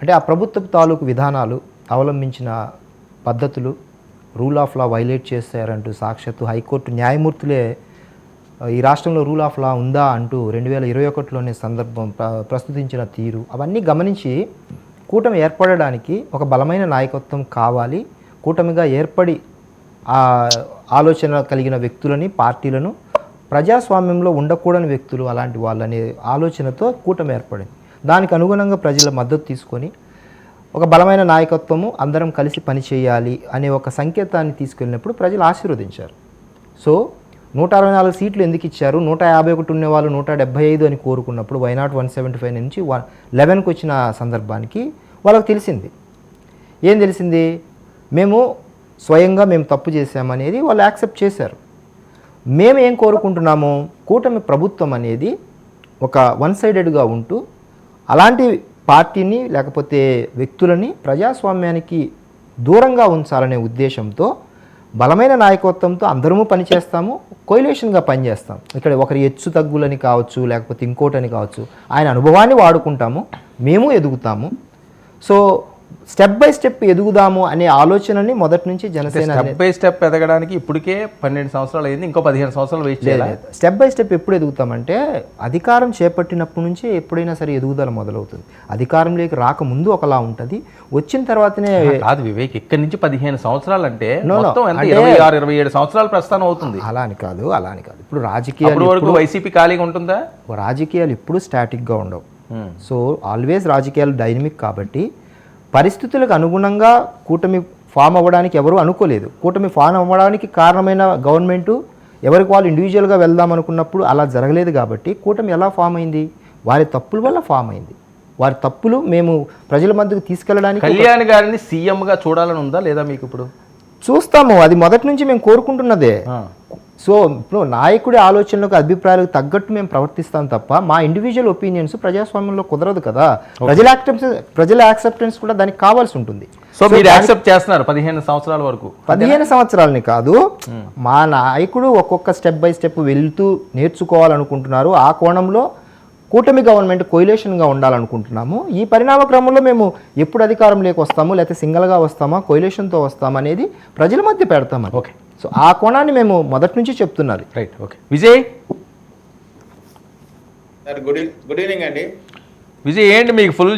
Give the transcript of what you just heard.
అంటే ఆ ప్రభుత్వ తాలూకు విధానాలు, అవలంబించిన పద్ధతులు రూల్ ఆఫ్ లా వైలేట్ చేశారంటూ సాక్షాత్తు హైకోర్టు న్యాయమూర్తులే ఈ రాష్ట్రంలో రూల్ ఆఫ్ లా ఉందా అంటూ 2021లోనే సందర్భం ప్రస్తుతించిన తీరు అవన్నీ గమనించి కూటమి ఏర్పడడానికి ఒక బలమైన నాయకత్వం కావాలి, కూటమిగా ఏర్పడి ఆలోచన కలిగిన వ్యక్తులని, పార్టీలను, ప్రజాస్వామ్యంలో ఉండకూడని వ్యక్తులు అలాంటి వాళ్ళనే ఆలోచనతో కూటమి ఏర్పడింది. దానికి అనుగుణంగా ప్రజల మద్దతు తీసుకొని ఒక బలమైన నాయకత్వము, అందరం కలిసి పనిచేయాలి అనే ఒక సంకేతాన్ని తీసుకెళ్ళినప్పుడు ప్రజలు ఆశీర్వదించారు. సో 164 సీట్లు ఎందుకు ఇచ్చారు, 151 ఉన్నవాళ్ళు 175 అని కోరుకున్నప్పుడు వైనాట్ 175 నుంచి 11కి వచ్చిన సందర్భానికి వాళ్ళకి తెలిసింది. ఏం తెలిసింది? మేము స్వయంగా తప్పు చేశామనేది వాళ్ళు యాక్సెప్ట్ చేశారు. మేము ఏం కోరుకుంటున్నాము, కూటమి ప్రభుత్వం అనేది ఒక వన్ సైడెడ్గా ఉంటూ అలాంటి పార్టీని లేకపోతే వ్యక్తులని ప్రజాస్వామ్యానికి దూరంగా ఉంచాలనే ఉద్దేశంతో బలమైన నాయకత్వంతో అందరము పనిచేస్తాము, కోయిలేషన్గా పనిచేస్తాం. ఇక్కడ ఒకరి హెచ్చు తగ్గులని కావచ్చు, లేకపోతే ఇంకోటని కావచ్చు, ఆయన అనుభవాన్ని వాడుకుంటాము, మేము ఎదుగుతాము. సో స్టెప్ బై స్టెప్ ఎదుగుదాము అనే ఆలోచనని మొదటి నుంచి జనసేన స్టెప్ బై స్టెప్ ఎదగడానికి ఇప్పటికే 12 సంవత్సరాలు అయింది, ఇంకో 15 సంవత్సరాలు వెయిట్ చేయాలి. స్టెప్ బై స్టెప్ ఎప్పుడు ఎదుగుతామంటే అధికారం చేపట్టినప్పటి నుంచి ఎప్పుడైనా సరే ఎదుగుదల మొదలవుతుంది. అధికారంలోకి రాకముందు ఒకలా ఉంటుంది, వచ్చిన తర్వాతనే కాదు వివేక్. ఇక్కడి నుంచి 15 సంవత్సరాలు అంటే మొత్తం ఎంత 26-27 సంవత్సరాలు ప్రస్థానం అవుతుంది. అలా అని కాదు. ఇప్పుడు రాజకీయాలు వరకు వైసీపీ ఖాళీగా ఉంటుందా? రాజకీయాలు ఎప్పుడు స్టాటిక్గా ఉండవు. సో ఆల్వేస్ రాజకీయాలు డైనమిక్ కాబట్టి పరిస్థితులకు అనుగుణంగా కూటమి ఫామ్ అవ్వడానికి ఎవరూ అనుకోలేదు. కూటమి ఫామ్ అవ్వడానికి కారణమైన గవర్నమెంటు ఎవరికి వాళ్ళు ఇండివిజువల్గా వెళ్దాం అనుకున్నప్పుడు అలా జరగలేదు. కాబట్టి కూటమి ఎలా ఫామ్ అయింది? వారి తప్పుల వల్ల ఫామ్ అయింది. వారి తప్పులు మేము ప్రజల మధ్యకు తీసుకెళ్ళడానికి. కళ్యాణ్ గారిని సీఎంగా చూడాలని ఉందా లేదా మీకు? ఇప్పుడు చూస్తాము, అది మొదటి నుంచి మేము కోరుకుంటున్నదే. సో ఇప్పుడు నాయకుడి ఆలోచనలకు, అభిప్రాయాలకు తగ్గట్టు మేము ప్రవర్తిస్తాం తప్ప మా ఇండివిజువల్ ఒపీనియన్స్ ప్రజాస్వామ్యంలో కుదరదు కదా. ప్రజల యాక్సెప్టెన్స్ కూడా దానికి కావాల్సి ఉంటుంది. సో మీరు యాక్సెప్ట్ చేస్తున్నారు 15 సంవత్సరాల వరకు? 15 సంవత్సరాలని కాదు, మా నాయకుడు ఒక్కొక్క స్టెప్ బై స్టెప్ వెళ్తూ నేర్చుకోవాలనుకుంటున్నారు. ఆ కోణంలో కూటమి గవర్నమెంట్ కోయిలేషన్గా ఉండాలనుకుంటున్నాము. ఈ పరిణామ క్రమంలో మేము ఎప్పుడు అధికారంలోకి వస్తాము, లేకపోతే సింగిల్గా వస్తామా, కోయిలేషన్తో వస్తామా అనేది ప్రజల మధ్య పెడతామని. ఓకే. సో ఆ కోణాన్ని మేము మొదటి నుంచి చెప్తున్నది. Right. Okay. Vijay sir, good evening అండి. విజయ్ ఏంటి మీకు ఫుల్